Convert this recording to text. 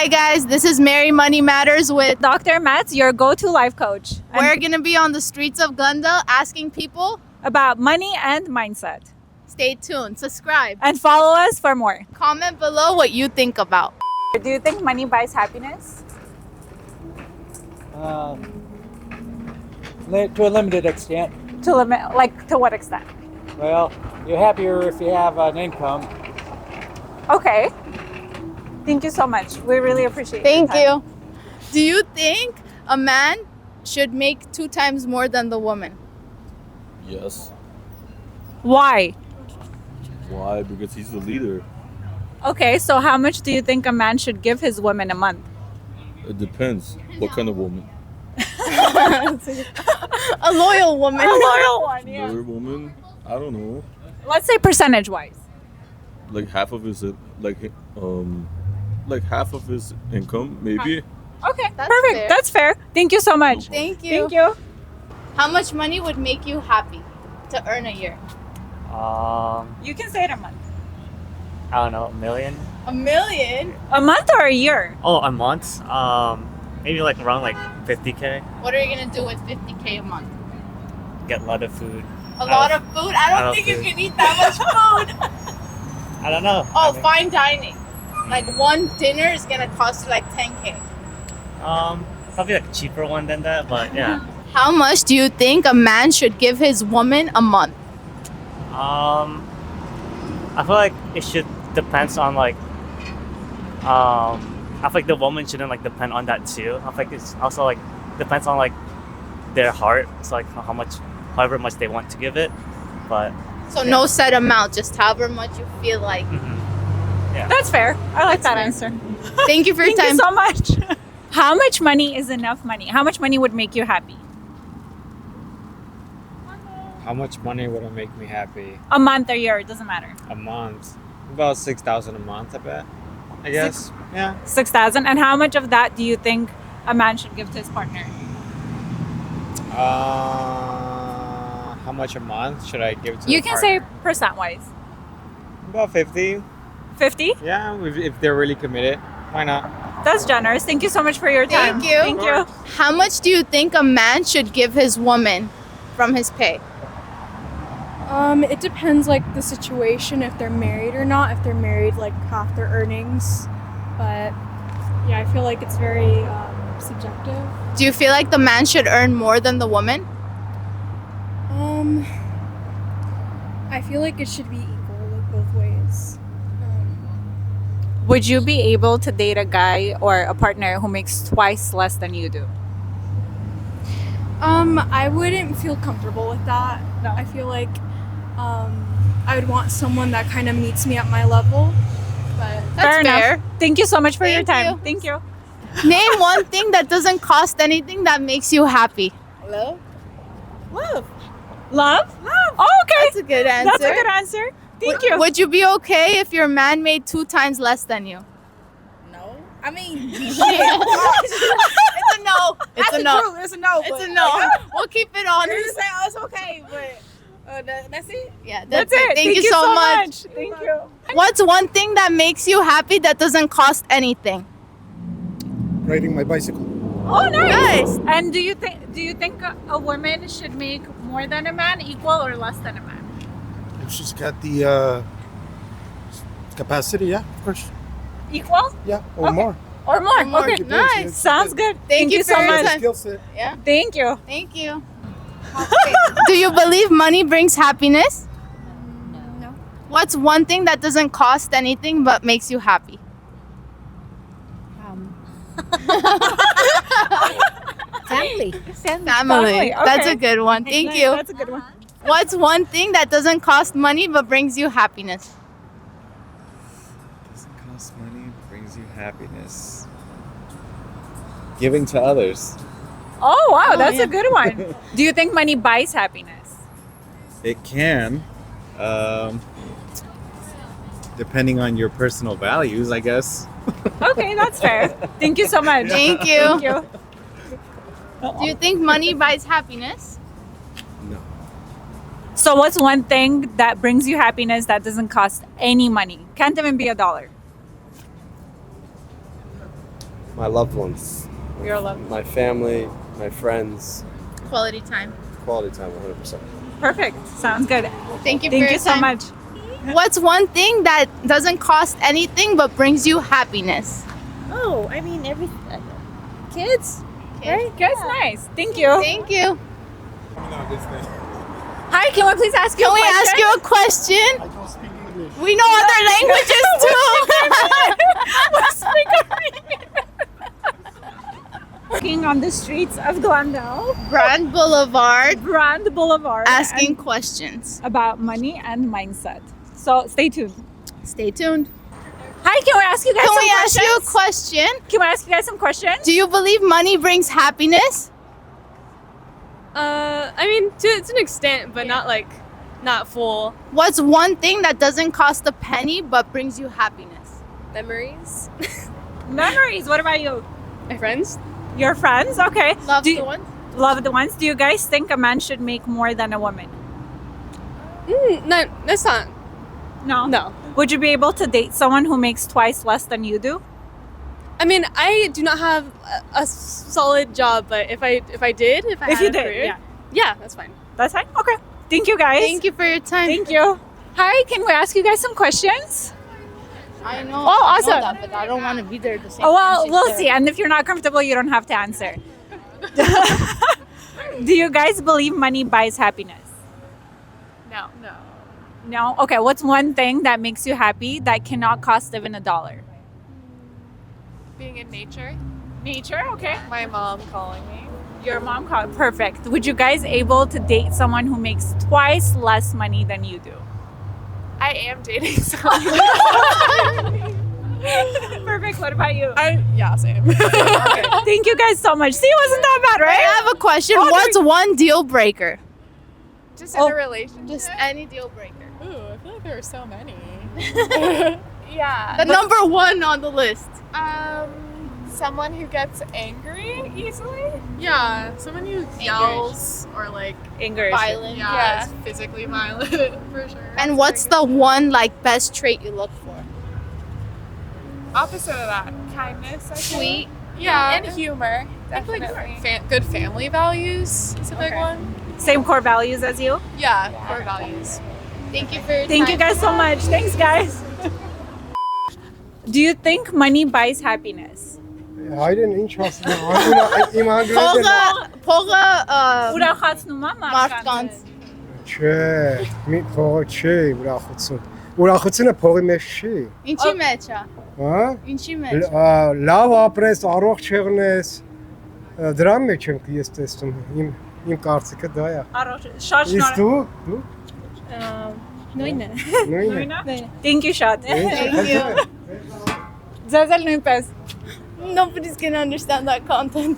Hi guys, this is Mary Money Matters with Dr. Mats, your go-to life coach. we're going to be on the streets of Glendale asking people. About money and mindset. Stay tuned, subscribe, And follow us for more. comment below what you think about. Do you think money buys happiness? To a limited extent. To what extent? Well, you're happier if you have an income. Okay. Thank you so much. We really appreciate Thank your time. you. Do you think a man should make 2 times more than the woman? Yes. Why? Why? Because he's the leader. Okay, so how much do you think a man should give his woman a month? It depends. What kind of woman? A loyal woman. A loyal one, yeah. Loyal woman? I don't know. Let's say percentage-wise. Like half of his half of his income, maybe. Okay, That's perfect. fair. That's fair. Thank you so much. Thank you. Thank you. How much money would make you happy to earn a year? You can say it a month. I don't know, $1 million? $1 million? A month or a year? Oh, a month? Maybe like around like 50K. What are you going to do with 50K a month? Get a lot of food. A lot of food? I don't lot of think you food. can eat that much food. I don't know. Oh, fine dining. Like one dinner is going to cost you like 10K. Probably like a cheaper one than that, but yeah. How much do you think a man should give his woman a month? I feel like it should depends on like I feel like the woman shouldn't like depend on that too. I feel like it's also like depends on like their heart. It's like however much they want to give it. But So no set amount, just however much you feel like. That's fair. I like that answer. Thank you for your Thank time. you so much. How much money is enough money? How much money would make you happy? How much money would it make me happy? A month or year, it doesn't matter. A month? About 6,000 a month, I bet. I guess. Yeah. 6,000. And how much of that do you think a man should give to his partner? How much a month should I give to You the can say partner? percent-wise. About 50. 50? Yeah, if they're really committed. Why not? That's generous. Thank you so much for your time. Thank you. Thank you. How much do you think a man should give his woman from his pay? It depends like the situation, if they're married or not. If they're married, like half their earnings. But yeah, I feel like it's very subjective. Do you feel like the man should earn more than the woman? I feel like it should be equal, like both ways. Would you be able to date a guy or a partner who makes twice less than you do? I wouldn't feel comfortable with that. No. I feel like I would want someone that kind of meets me at my level. But That's Fair fair. enough. Thank you so much for your Thank time. you. Thank you. Name one thing that doesn't cost anything that makes you happy. Hello? Love. Love? Oh, okay. That's a good answer. That's a good answer. Thank you. Would you be okay if your man made 2 times less than you? No. I mean, It's a no. It's a no. It's a no. It's a no. We'll keep it I'm honest. just saying, oh, it's okay, but that's it. Yeah, That's it. Thank you so much. Thank you. What's one thing that makes you happy that doesn't cost anything? Riding my bicycle. Oh, nice. Nice. And do you think a woman should make more than a man, equal or less than a man? If she's got the capacity, yeah, of course. Equal Yeah, or Okay. more. or more? More. Okay. Depends, Nice. yeah. Sounds good. Thank you so for your much. time. Skill set. Yeah. Thank you. Thank you. Do you believe money brings happiness? no. What's one thing that doesn't cost anything but makes you happy? Family. Family. That's okay. a good one. Thank you. That's a good one. What's one thing that doesn't cost money but brings you happiness? Doesn't cost money, brings you happiness. Giving to others. Oh wow, that's yeah. a good one. Do you think money buys happiness? It can. Depending on your personal values, I guess. Okay, that's fair. Thank you so much. Thank you. Thank you. Do you think money buys happiness? No. So what's one thing that brings you happiness that doesn't cost any money? Can't even be $1. My loved ones, Your love. my family, my friends, Quality time. quality time 100%. Perfect. Sounds good. Thank you for Thank your you so time. much. What's one thing that doesn't cost anything but brings you happiness? Oh, I mean, kids. Right? Guys, nice. Thank you. Thank you. Hi, can we please ask you Can a we question? ask you a question? I don't speak English. We know other languages too. Walking on the streets of Glendale, Brand Boulevard, Brand Boulevard, asking and questions. about money and mindset. So stay tuned. Stay tuned. Hi, can we ask you guys Can some we ask you a questions? question? Can we ask you guys some questions? Do you believe money brings happiness? I mean, to an extent, but not full. What's one thing that doesn't cost a penny but brings you happiness? Memories. Memories. What about you? My friends. Your friends? Okay. Love Do the you- one? Love the ones. Do you guys think a man should make more than a woman? No, that's not. No. No. Would you be able to date someone who makes twice less than you do? I mean, I do not have a solid job, but if I did, if I If had you a did, career, yeah. that's fine. That's fine. Okay. Thank you guys. Thank you for your time. Thank you. Hi, can we ask you guys some questions? I know. Oh, I know awesome. that, but I don't want to be there at the same Oh, time. well, she's we'll there. see. And if you're not comfortable, you don't have to answer. Do you guys believe money buys happiness? No. No? Okay, what's one thing that makes you happy that cannot cost even $1? Being in nature. Nature, okay. My mom calling me. Your mom called. Perfect. Would you guys able to date someone who makes twice less money than you do? I am dating someone. Perfect. What about you? Yeah, same. Thank you guys so much. See, it wasn't that bad, I right? have a question. Oh, What's one deal breaker? Just Oh. in a relationship. Just any deal breaker. Ooh, I feel like there are so many. The Yeah. number one on the list. Someone who gets angry easily. Yeah, someone who yells or like Anger. Violent. yeah, is physically violent for sure. And what's the one best trait you look for? opposite of that? Kindness, I think. Sweet. Yeah, and humor. Definitely. Good family values is a big one. Same core values as you? Yeah, core values. Thank you for your Thank time. you guys so much. Thanks, guys. Do you think money buys happiness? Hayır, interested. Poga Ուրախացնում է մարդկանց. Չէ, մի փողը չի ուրախություն։ Ուրախությունը փողի մեջ չի, Ինչի մեջ է։ հա? Ինչի մեջ։ Լավ ապրես, առողջ եղնես, դրա մեջ եմ ես տեսնում։ Իմ կարծիքը դա է։ Առողջ, շատ Իսկ շնորհակալ։ դու Նույնն է։ նույնը։ Thank you, շատ։ Thank you. Ձեզ էլ նույնպես։ Nobody's gonna understand that content.